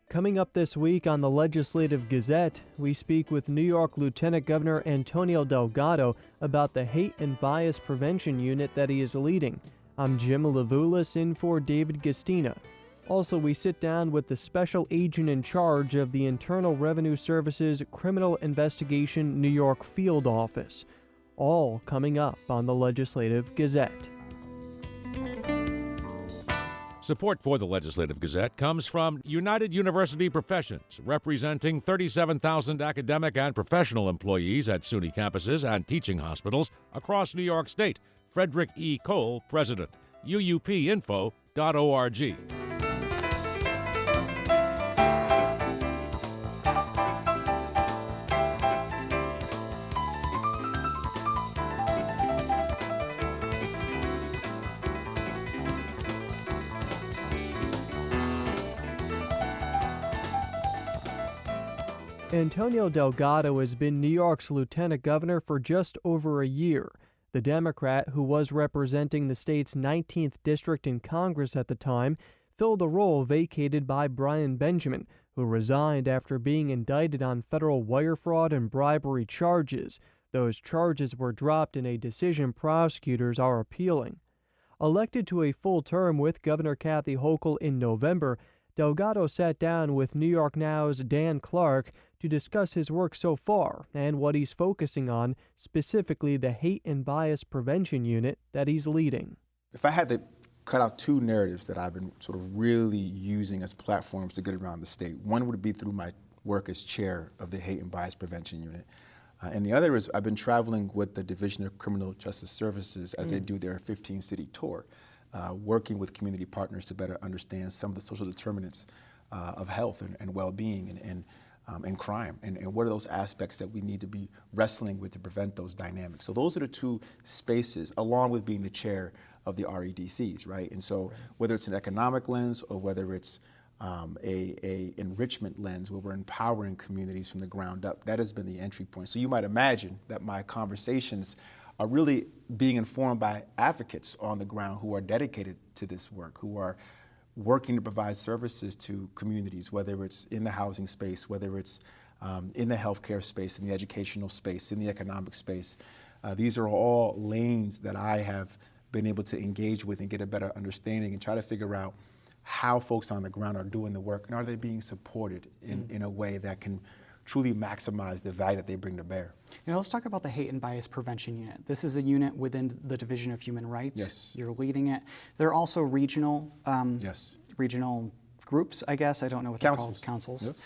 Coming up this week on the Legislative Gazette, we speak with New York Lieutenant Governor Antonio Delgado about the Hate and Bias Prevention Unit that he is leading. I'm Jim Levulis in for David Gastina. Also, we sit down with the special agent in charge of the Internal Revenue Service's Criminal Investigation New York Field Office. All coming up on the Legislative Gazette. Support for the Legislative Gazette comes from United University Professions, representing 37,000 academic and professional employees at SUNY campuses and teaching hospitals across New York State. Frederick E. Cole, President. UUPinfo.org. Antonio Delgado has been New York's lieutenant governor for just over a year. The Democrat, who was representing the state's 19th district in Congress at the time, filled a role vacated by Brian Benjamin, who resigned after being indicted on federal wire fraud and bribery charges. Those charges were dropped in a decision prosecutors are appealing. Elected to a full term with Governor Kathy Hochul in November, Delgado sat down with New York Now's Dan Clark to discuss his work so far and what he's focusing on, specifically the Hate and Bias Prevention Unit that he's leading. If I had to cut out two narratives that I've been sort of really using as platforms to get around the state, one would be through my work as chair of the Hate and Bias Prevention Unit. And the other is I've been traveling with the Division of Criminal Justice Services as they do their 15-city tour. Working with community partners to better understand some of the social determinants of health and well-being and crime, and what are those aspects that we need to be wrestling with to prevent those dynamics. So those are the two spaces, along with being the chair of the REDCs, right? And so whether it's an economic lens or whether it's a enrichment lens where we're empowering communities from the ground up, that has been the entry point. So you might imagine that my conversations are really being informed by advocates on the ground who are dedicated to this work, who are working to provide services to communities, whether it's in the housing space, whether it's in the healthcare space, in the educational space, in the economic space. These are all lanes that I have been able to engage with and get a better understanding and try to figure out how folks on the ground are doing the work and are they being supported in a way that can truly maximize the value that they bring to bear. You know, let's talk about the Hate and Bias Prevention Unit. This is a unit within the Division of Human Rights. Yes. You're leading it. There are also regional regional groups, I guess. I don't know what they're called. Councils. Yes.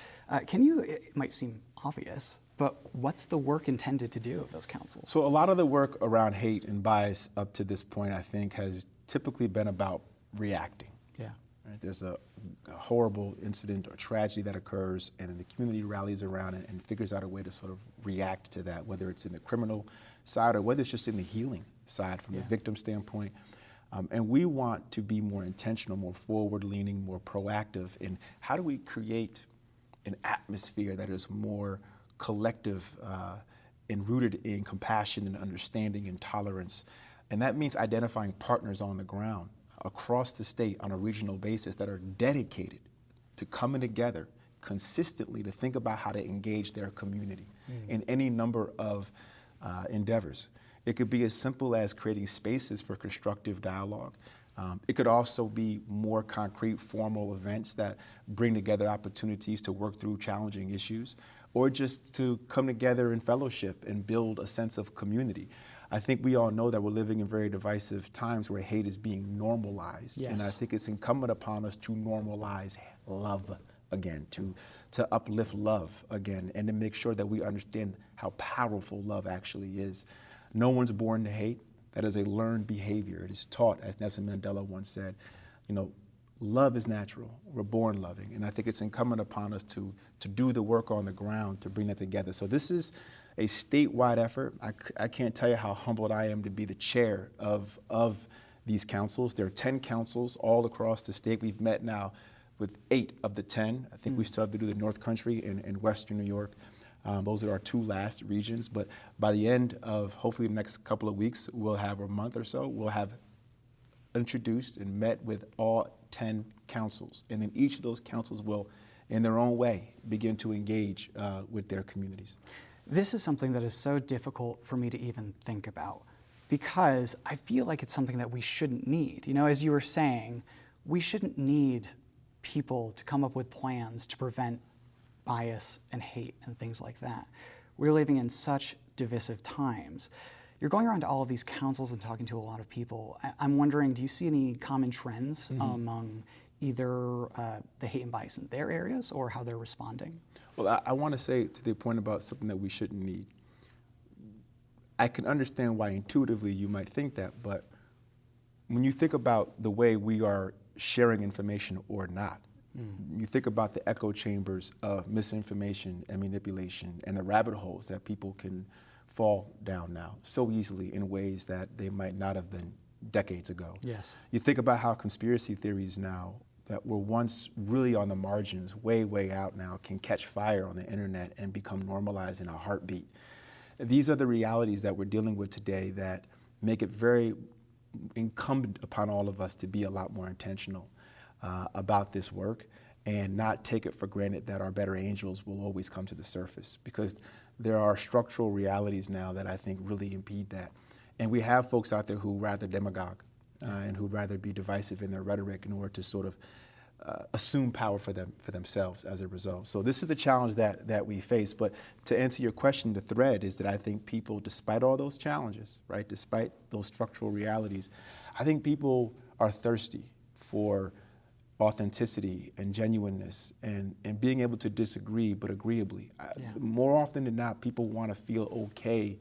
It might seem obvious, but what's the work intended to do of those councils? So a lot of the work around hate and bias up to this point, I think, has typically been about reacting. Yeah. Right? There's a horrible incident or tragedy that occurs, and then the community rallies around it and figures out a way to sort of react to that, whether it's in the criminal side or whether it's just in the healing side from the victim standpoint. And we want to be more intentional, more forward-leaning, more proactive in how do we create an atmosphere that is more collective and rooted in compassion and understanding and tolerance. And that means identifying partners on the ground across the state on a regional basis that are dedicated to coming together consistently to think about how to engage their community in any number of endeavors. It could be as simple as creating spaces for constructive dialogue. It could also be more concrete, formal events that bring together opportunities to work through challenging issues, or just to come together in fellowship and build a sense of community. I think we all know that we're living in very divisive times where hate is being normalized. Yes. And I think it's incumbent upon us to normalize love again, to uplift love again, and to make sure that we understand how powerful love actually is. No one's born to hate. That is a learned behavior. It is taught, as Nelson Mandela once said, love is natural. We're born loving. And I think it's incumbent upon us to do the work on the ground to bring that together. So this is a statewide effort. I can't tell you how humbled I am to be the chair of these councils. There are 10 councils all across the state. We've met now with 8 of the 10. I think we still have to do the North Country and Western New York. Those are our 2 last regions. But by the end of hopefully the next couple of weeks, we'll have a month or so, we'll have introduced and met with all 10 councils. And then each of those councils will, in their own way, begin to engage with their communities. This is something that is so difficult for me to even think about, because I feel like it's something that we shouldn't need. You know, as you were saying, we shouldn't need people to come up with plans to prevent bias and hate and things like that. We're living in such divisive times. You're going around to all of these councils and talking to a lot of people. I'm wondering, do you see any common trends among either the hate and bias in their areas or how they're responding? Well, I want to say to the point about something that we shouldn't need. I can understand why intuitively you might think that, but when you think about the way we are sharing information or not, you think about the echo chambers of misinformation and manipulation and the rabbit holes that people can fall down now so easily in ways that they might not have been decades ago. Yes. You think about how conspiracy theories now that were once really on the margins, way out now, can catch fire on the internet and become normalized in a heartbeat. These are the realities that we're dealing with today that make it very incumbent upon all of us to be a lot more intentional about this work and not take it for granted that our better angels will always come to the surface, because there are structural realities now that I think really impede that. And we have folks out there who rather demagogue and who'd rather be divisive in their rhetoric in order to sort of assume power for themselves as a result. So this is the challenge that we face. But to answer your question, the thread is that I think people, despite all those challenges, right, despite those structural realities, I think people are thirsty for authenticity and genuineness and being able to disagree but agreeably. More often than not, people want to feel okay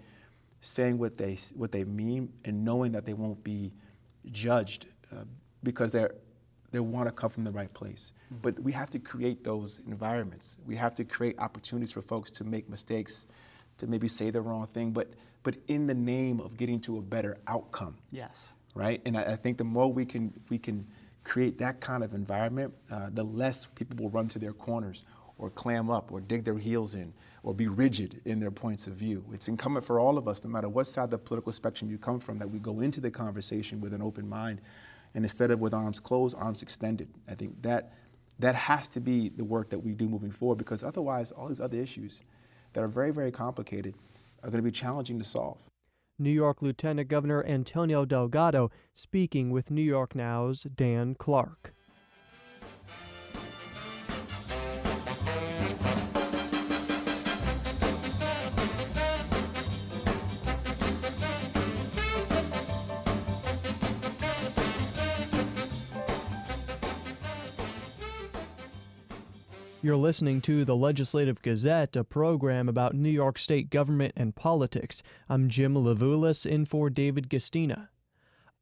saying what they mean and knowing that they won't be judged because they want to come from the right place. But we have to create those environments. We have to create opportunities for folks to make mistakes, to maybe say the wrong thing, but in the name of getting to a better outcome. Yes. Right? And I think the more we can create that kind of environment, the less people will run to their corners or clam up or dig their heels in or be rigid in their points of view. It's incumbent for all of us, no matter what side of the political spectrum you come from, that we go into the conversation with an open mind, and instead of with arms closed, arms extended. I think that has to be the work that we do moving forward, because otherwise all these other issues that are very, very complicated are going to be challenging to solve. New York Lieutenant Governor Antonio Delgado speaking with New York Now's Dan Clark. You're listening to the Legislative Gazette, a program about New York State government and politics. I'm Jim Levulis, in for David Gastina.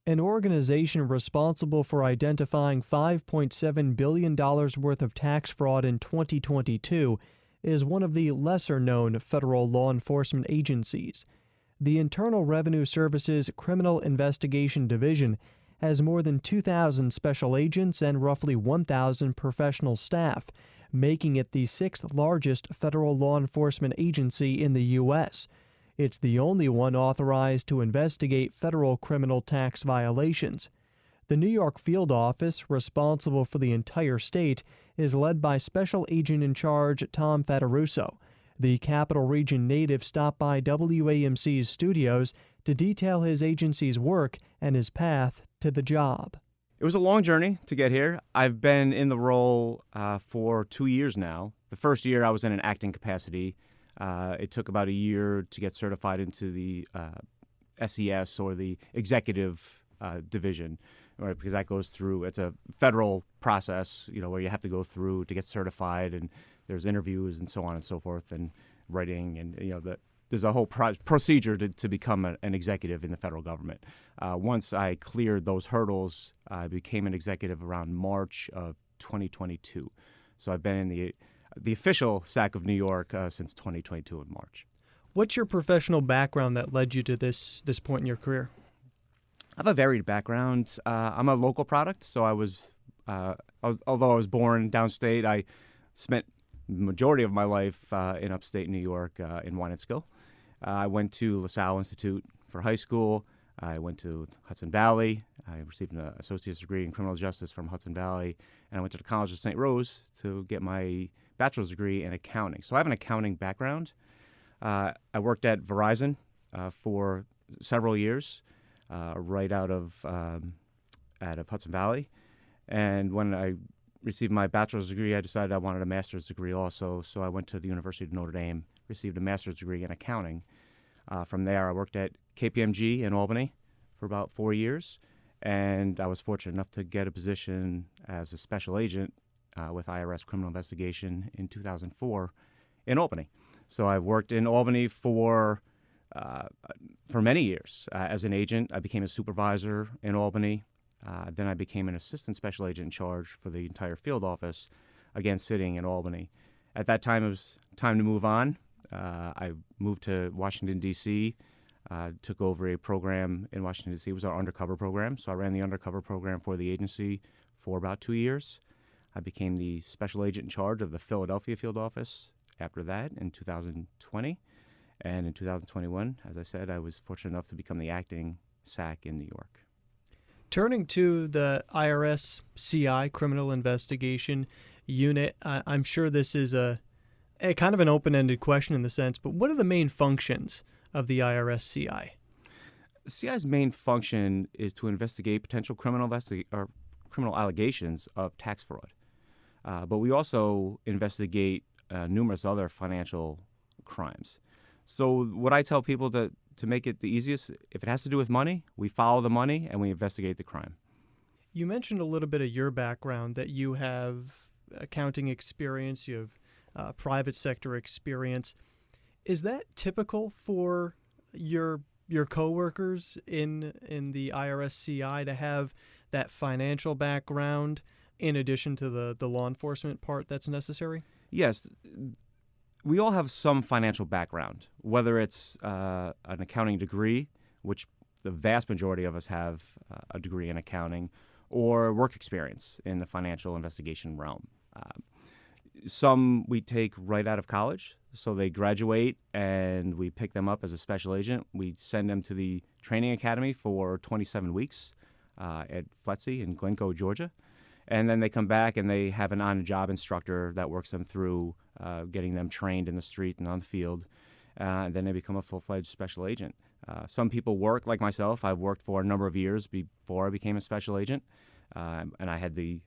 An organization responsible for identifying $5.7 billion worth of tax fraud in 2022 is one of the lesser-known federal law enforcement agencies. The Internal Revenue Service's Criminal Investigation Division has more than 2,000 special agents and roughly 1,000 professional staff, making it the sixth largest federal law enforcement agency in the U.S. It's the only one authorized to investigate federal criminal tax violations. The New York field office, responsible for the entire state, is led by Special Agent in Charge Tom Fattorusso. The Capital Region native stopped by WAMC's studios to detail his agency's work and his path to the job. It was a long journey to get here. I've been in the role for 2 years now. The first year I was in an acting capacity. It took about a year to get certified into the SES, or the executive division, right? Because that goes through, it's a federal process, where you have to go through to get certified, and there's interviews and so on and so forth, and writing, and there's a whole procedure to become an executive in the federal government. Once I cleared those hurdles, I became an executive around March of 2022. So I've been in the official SAC of New York since 2022 in March. What's your professional background that led you to this point in your career? I have a varied background. I'm a local product, so although I was born downstate, I spent the majority of my life in upstate New York in Wyandotte. I went to LaSalle Institute for high school. I went to Hudson Valley. I received an associate's degree in criminal justice from Hudson Valley, and I went to the College of St. Rose to get my bachelor's degree in accounting. So I have an accounting background. I worked at Verizon for several years, right out of Hudson Valley. And when I received my bachelor's degree, I decided I wanted a master's degree also. So I went to the University of Notre Dame, received a master's degree in accounting. From there, I worked at KPMG in Albany for about 4 years, and I was fortunate enough to get a position as a special agent with IRS criminal investigation in 2004 in Albany. So I've worked in Albany for many years as an agent. I became a supervisor in Albany. Then I became an assistant special agent in charge for the entire field office, again sitting in Albany. At that time, it was time to move on. I moved to Washington, D.C., took over a program in Washington, D.C. It was our undercover program. So I ran the undercover program for the agency for about 2 years. I became the special agent in charge of the Philadelphia field office after that in 2020. And in 2021, as I said, I was fortunate enough to become the acting SAC in New York. Turning to the IRS CI, Criminal Investigation Unit, I'm sure this is a kind of an open-ended question in the sense, but what are the main functions of the IRS CI? CI's main function is to investigate potential criminal allegations of tax fraud. But we also investigate numerous other financial crimes. So what I tell people to make it the easiest, if it has to do with money, we follow the money and we investigate the crime. You mentioned a little bit of your background, that you have accounting experience, you have private sector experience. Is that typical for your coworkers in the IRS CI to have that financial background in addition to the law enforcement part that's necessary? Yes. We all have some financial background, whether it's an accounting degree, which the vast majority of us have a degree in accounting, or work experience in the financial investigation realm. Some we take right out of college, so they graduate and we pick them up as a special agent. We send them to the training academy for 27 weeks at FLETC in Glencoe, Georgia. And then they come back and they have an on-the-job instructor that works them through getting them trained in the street and on the field. And then they become a full-fledged special agent. Some people work, like myself. I've worked for a number of years before I became a special agent. And I had the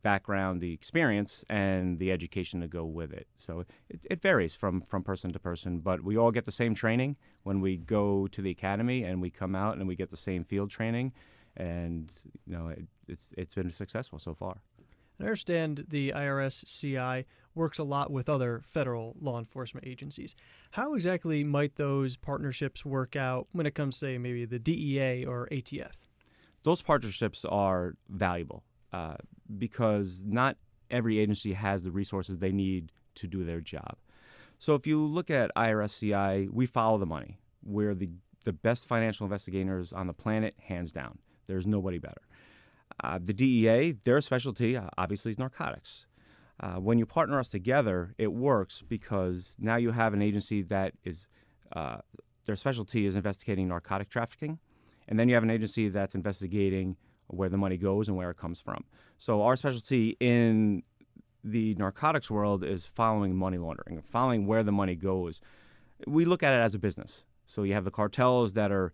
background, the experience, and the education to go with it. So it varies from person to person. But we all get the same training when we go to the academy, and we come out and we get the same field training. And it's been successful so far. I understand the IRS CI works a lot with other federal law enforcement agencies. How exactly might those partnerships work out when it comes to, say, maybe the DEA or ATF? Those partnerships are valuable because not every agency has the resources they need to do their job. So if you look at IRS CI, we follow the money. We're the best financial investigators on the planet, hands down. There's nobody better. The DEA, their specialty, obviously, is narcotics. When you partner us together, it works because now you have an agency that is, their specialty is investigating narcotic trafficking, and then you have an agency that's investigating where the money goes and where it comes from. So our specialty in the narcotics world is following money laundering, following where the money goes. We look at it as a business. So you have the cartels that are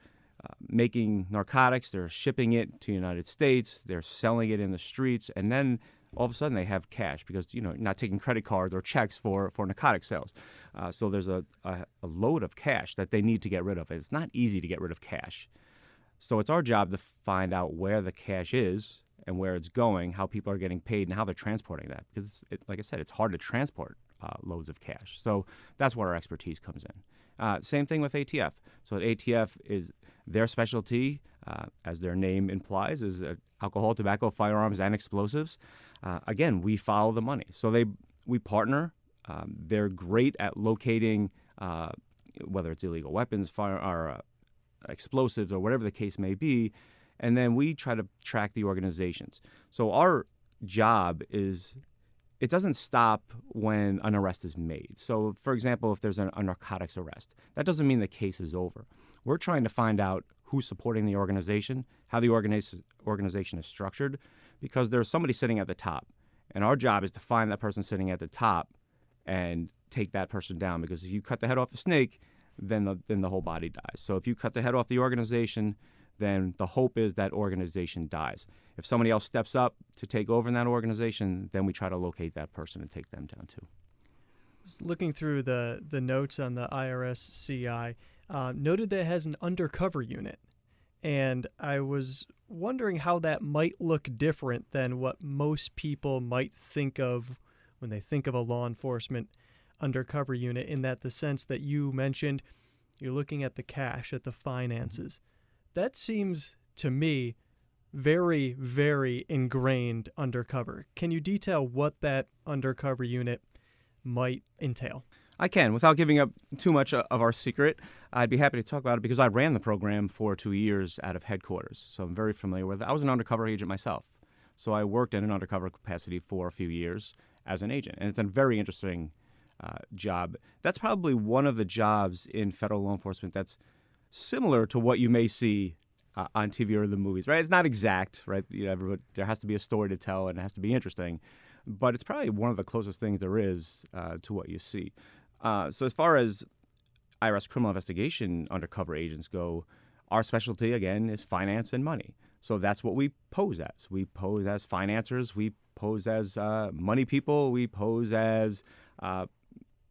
making narcotics, they're shipping it to the United States, they're selling it in the streets, and then all of a sudden they have cash because, you're not taking credit cards or checks for narcotic sales. So there's a load of cash that they need to get rid of. It's not easy to get rid of cash. So it's our job to find out where the cash is and where it's going, how people are getting paid, and how they're transporting that. Because, like I said, it's hard to transport loads of cash. So that's where our expertise comes in. Same thing with ATF. So ATF is their specialty, as their name implies, is alcohol, tobacco, firearms, and explosives. Again, we follow the money. So we partner. They're great at locating whether it's illegal weapons, explosives, or whatever the case may be, and then we try to track the organizations. So our job is, it doesn't stop when an arrest is made. So, for example, if there's a narcotics arrest, that doesn't mean the case is over. We're trying to find out who's supporting the organization, how the organization is structured, because there's somebody sitting at the top. And our job is to find that person sitting at the top and take that person down, because if you cut the head off the snake, then the whole body dies. So if you cut the head off the organization, then the hope is that organization dies. If somebody else steps up to take over in that organization, then we try to locate that person and take them down too. Looking through the notes on the IRS CI, noted that it has an undercover unit. And I was wondering how that might look different than what most people might think of when they think of a law enforcement undercover unit, in that the sense that you mentioned, you're looking at the cash, at the finances. That seems to me very, very ingrained undercover. Can you detail what that undercover unit might entail? I can. Without giving up too much of our secret, I'd be happy to talk about it because I ran the program for 2 years out of headquarters, so I'm very familiar with it. I was an undercover agent myself, so I worked in an undercover capacity for a few years as an agent, and it's a very interesting job. That's probably one of the jobs in federal law enforcement that's similar to what you may see on TV or the movies, right? It's not exact, right? There has to be a story to tell, and it has to be interesting, but it's probably one of the closest things there is to what you see. So as far as IRS criminal investigation undercover agents go, our specialty, again, is finance and money. So that's what we pose as. We pose as financiers. We pose as money people. We pose as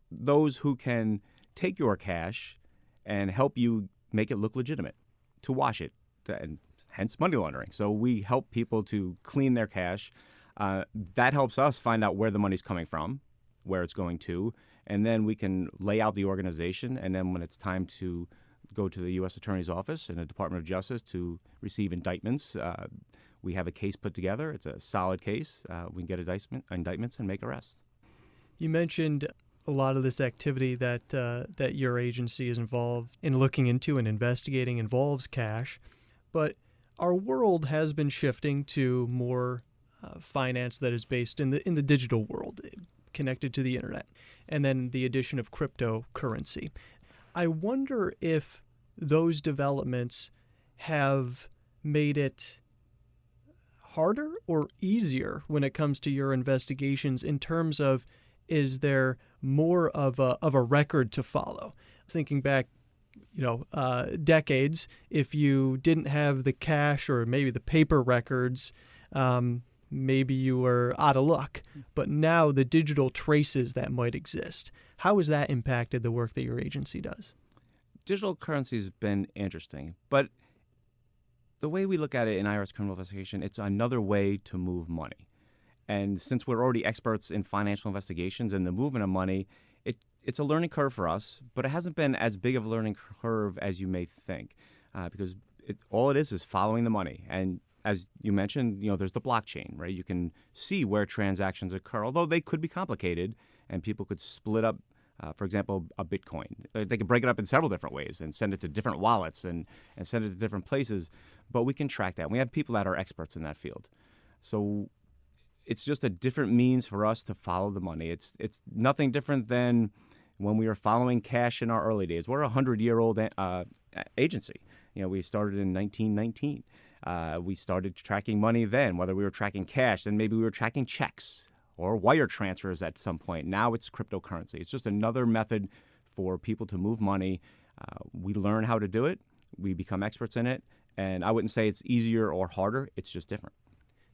those who can take your cash and help you make it look legitimate, to wash it, and hence money laundering. So we help people to clean their cash. That helps us find out where the money's coming from, where it's going to, and then we can lay out the organization. And then when it's time to go to the U.S. Attorney's Office and the Department of Justice to receive indictments, we have a case put together. It's a solid case. We can get indictments and make arrests. You mentioned a lot of this activity that your agency is involved in looking into and investigating involves cash, but our world has been shifting to more finance that is based in the digital world, connected to the internet, and then the addition of cryptocurrency. I wonder if those developments have made it harder or easier when it comes to your investigations, in terms of, is there more of a record to follow? Thinking back, decades, if you didn't have the cash or maybe the paper records, maybe you were out of luck. But now the digital traces that might exist, how has that impacted the work that your agency does? Digital currency has been interesting, but the way we look at it in IRS criminal investigation, it's another way to move money. And since we're already experts in financial investigations and the movement of money, it's a learning curve for us, but it hasn't been as big of a learning curve as you may think, because all it is following the money. And as you mentioned, there's the blockchain, right? You can see where transactions occur, although they could be complicated, and people could split up, for example, a Bitcoin. They could break it up in several different ways and send it to different wallets and send it to different places, but we can track that. We have people that are experts in that field. So it's just a different means for us to follow the money. It's nothing different than when we were following cash in our early days. We're a 100-year-old agency. We started in 1919. We started tracking money then, whether we were tracking cash, then maybe we were tracking checks or wire transfers at some point. Now it's cryptocurrency. It's just another method for people to move money. We learn how to do it. We become experts in it. And I wouldn't say it's easier or harder. It's just different.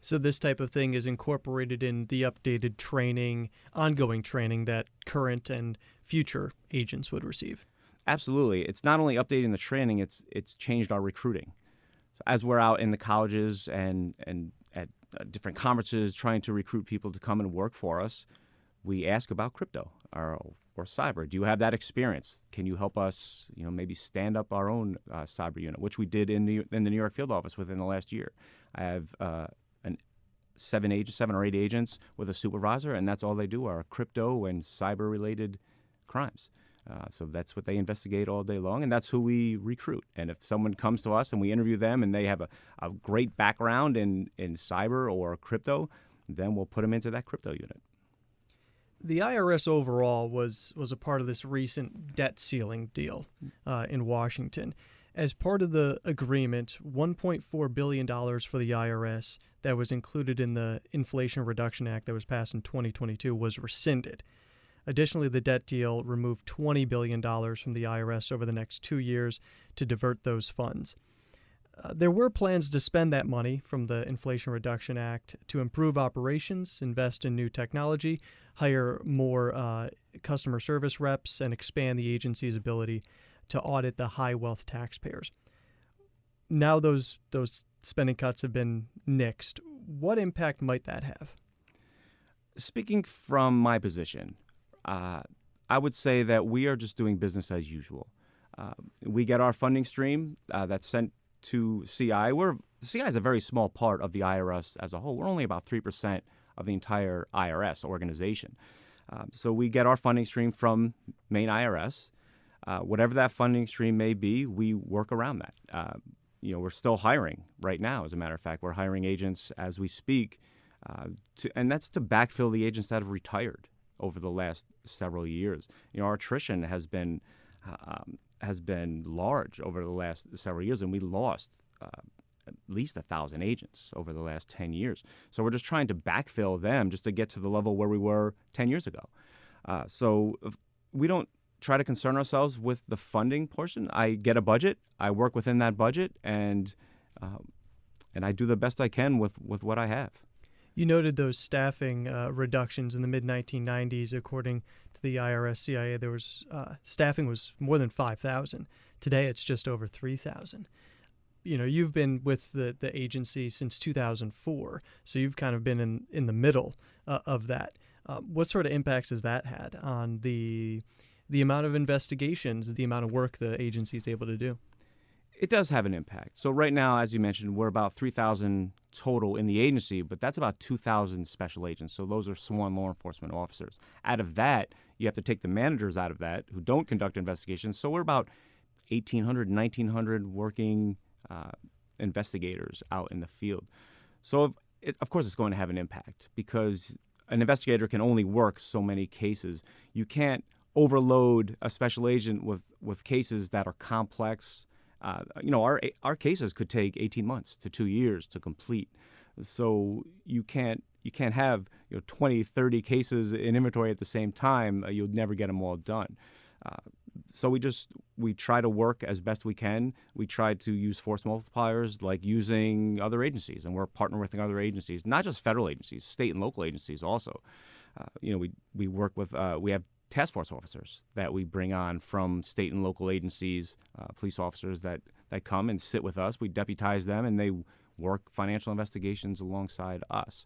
So this type of thing is incorporated in the updated training, ongoing training that current and future agents would receive. Absolutely. It's not only updating the training, it's changed our recruiting. So as we're out in the colleges and at different conferences trying to recruit people to come and work for us, we ask about crypto or cyber. Do you have that experience? Can you help us, maybe stand up our own cyber unit, which we did in the New York field office within the last year. I have 7 or 8 agents with a supervisor, and that's all they do are crypto and cyber-related crimes. So that's what they investigate all day long, and that's who we recruit. And if someone comes to us and we interview them and they have a great background in cyber or crypto, then we'll put them into that crypto unit. The IRS overall was a part of this recent debt ceiling deal in Washington. As part of the agreement, $1.4 billion for the IRS that was included in the Inflation Reduction Act that was passed in 2022 was rescinded. Additionally, the debt deal removed $20 billion from the IRS over the next 2 years to divert those funds. There were plans to spend that money from the Inflation Reduction Act to improve operations, invest in new technology, hire more customer service reps, and expand the agency's ability to audit the high-wealth taxpayers. Now those spending cuts have been nixed. What impact might that have? Speaking from my position, I would say that we are just doing business as usual. We get our funding stream that's sent to CI. CI is a very small part of the IRS as a whole. We're only about 3% of the entire IRS organization. So we get our funding stream from Maine IRS. Whatever that funding stream may be, we work around that. We're still hiring right now. As a matter of fact, we're hiring agents as we speak, and that's to backfill the agents that have retired over the last several years. Our attrition has been large over the last several years, and we lost at least 1,000 agents over the last 10 years. So we're just trying to backfill them just to get to the level where we were 10 years ago. So we don't try to concern ourselves with the funding portion. I get a budget, I work within that budget, and I do the best I can with what I have. You noted those staffing reductions in the mid-1990s. According to the IRS CIA, there was staffing was more than 5,000. Today, it's just over 3,000. You've been with the agency since 2004, so you've kind of been in the middle of that. What sort of impacts has that had on the amount of investigations, the amount of work the agency is able to do? It does have an impact. So right now, as you mentioned, we're about 3,000 total in the agency, but that's about 2,000 special agents. So those are sworn law enforcement officers. Out of that, you have to take the managers out of that who don't conduct investigations. So we're about 1,800, 1,900 working investigators out in the field. So of course it's going to have an impact because an investigator can only work so many cases. You can't overload a special agent with cases that are complex. Our cases could take 18 months to 2 years to complete. So you can't have 20, 30 cases in inventory at the same time. You'll never get them all done. So we try to work as best we can. We try to use force multipliers like using other agencies, and we're partnering with other agencies, not just federal agencies, state and local agencies also. We work with we have task force officers that we bring on from state and local agencies, police officers that come and sit with us. We deputize them, and they work financial investigations alongside us.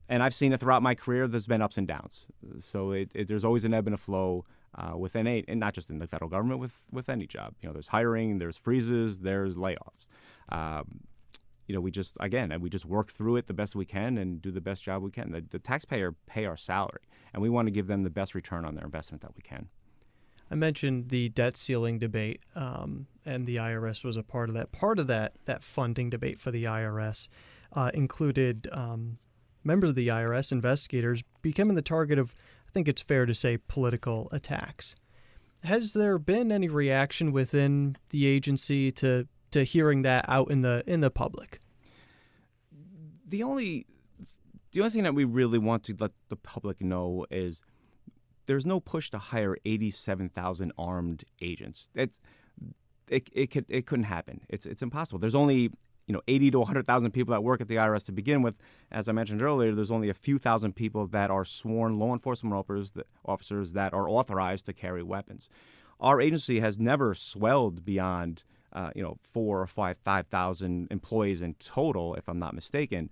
And I've seen it throughout my career. There's been ups and downs. So there's always an ebb and a flow within and not just in the federal government, with any job. There's hiring, there's freezes, there's layoffs. We just work through it the best we can and do the best job we can. The taxpayer pay our salary, and we want to give them the best return on their investment that we can. I mentioned the debt ceiling debate, and the IRS was a part of that. Part of that funding debate for the IRS included members of the IRS, investigators, becoming the target of, I think it's fair to say, political attacks. Has there been any reaction within the agency to hearing that out in the public? The only thing that we really want to let the public know is there's no push to hire 87,000 armed agents. It couldn't happen. It's impossible. There's only 80 to 100,000 people that work at the IRS to begin with. As I mentioned earlier, there's only a few thousand people that are sworn law enforcement officers that are authorized to carry weapons. Our agency has never swelled beyond 4,000 or 5,000 employees in total, if I'm not mistaken.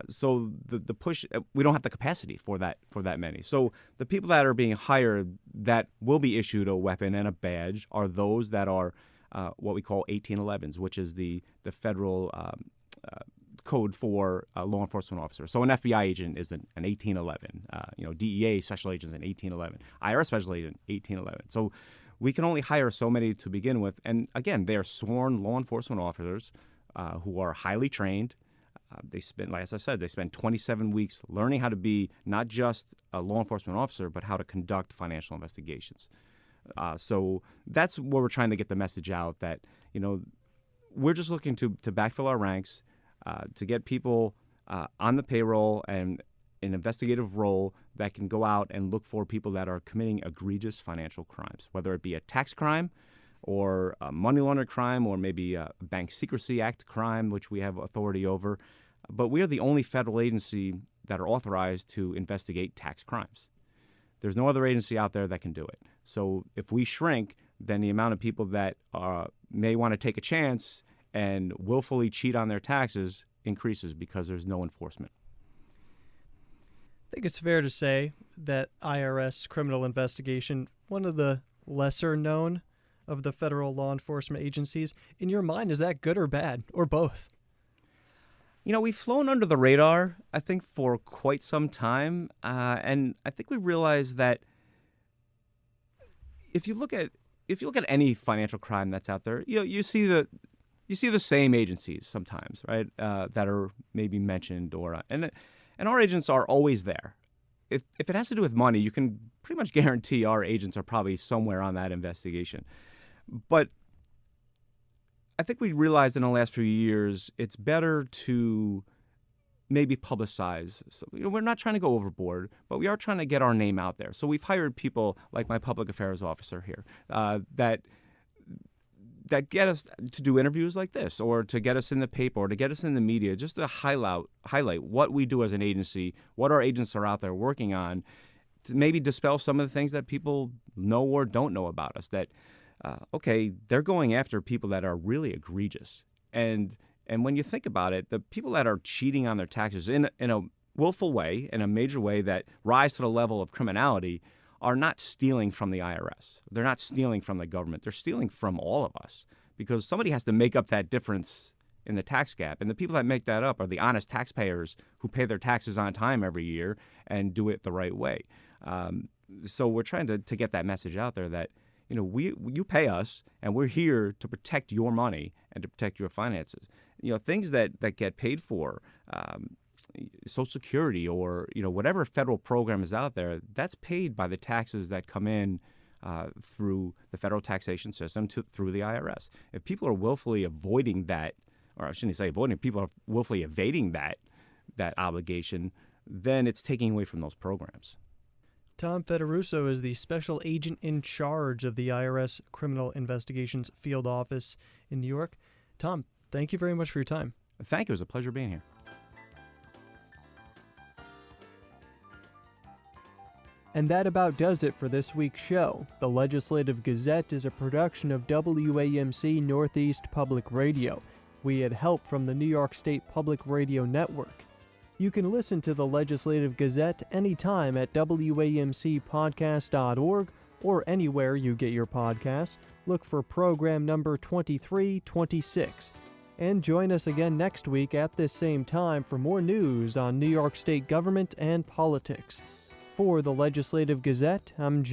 So the push, we don't have the capacity for that many. So the people that are being hired that will be issued a weapon and a badge are those that are what we call 1811s, which is the federal code for law enforcement officers. So an FBI agent is an 1811. DEA special agent is an 1811. IRS special agent 1811. So we can only hire so many to begin with. And again, they're sworn law enforcement officers who are highly trained. They spend, like as I said, 27 weeks learning how to be not just a law enforcement officer, but how to conduct financial investigations. So that's where we're trying to get the message out that We're just looking to backfill our ranks, to get people on the payroll and an investigative role that can go out and look for people that are committing egregious financial crimes, whether it be a tax crime or a money laundering crime or maybe a Bank Secrecy Act crime, which we have authority over. But we are the only federal agency that are authorized to investigate tax crimes. There's no other agency out there that can do it. So if we shrink, then the amount of people that may want to take a chance and willfully cheat on their taxes increases because there's no enforcement. I think it's fair to say that IRS criminal investigation, one of the lesser known of the federal law enforcement agencies. In your mind, is that good or bad, or both? We've flown under the radar, I think, for quite some time, and I think we realize that if you look at any financial crime that's out there, you see the same agencies sometimes, right? That are maybe mentioned, and our agents are always there. If it has to do with money, you can pretty much guarantee our agents are probably somewhere on that investigation. But I think we realized in the last few years it's better to maybe publicize. So, we're not trying to go overboard, but we are trying to get our name out there. So we've hired people like my public affairs officer here that get us to do interviews like this, or to get us in the paper, or to get us in the media, just to highlight what we do as an agency, what our agents are out there working on, to maybe dispel some of the things that people know or don't know about us. That they're going after people that are really egregious, and when you think about it, the people that are cheating on their taxes in a willful way, in a major way that rise to the level of criminality, are not stealing from the IRS. They're not stealing from the government. They're stealing from all of us, because somebody has to make up that difference in the tax gap. And the people that make that up are the honest taxpayers who pay their taxes on time every year and do it the right way. So we're trying to get that message out there that, you pay us, and we're here to protect your money and to protect your finances. Things that get paid for, Social Security, or whatever federal program is out there, that's paid by the taxes that come in through the federal taxation system through the IRS. If people are willfully avoiding that, or I shouldn't say avoiding, people are willfully evading that obligation, then it's taking away from those programs. Tom Fattorusso is the special agent in charge of the IRS Criminal Investigations Field Office in New York. Tom, thank you very much for your time. Thank you. It was a pleasure being here. And that about does it for this week's show. The Legislative Gazette is a production of WAMC Northeast Public Radio. We had help from the New York State Public Radio Network. You can listen to the Legislative Gazette anytime at WAMCpodcast.org or anywhere you get your podcasts. Look for program number 2326. And join us again next week at this same time for more news on New York State government and politics. For the Legislative Gazette, I'm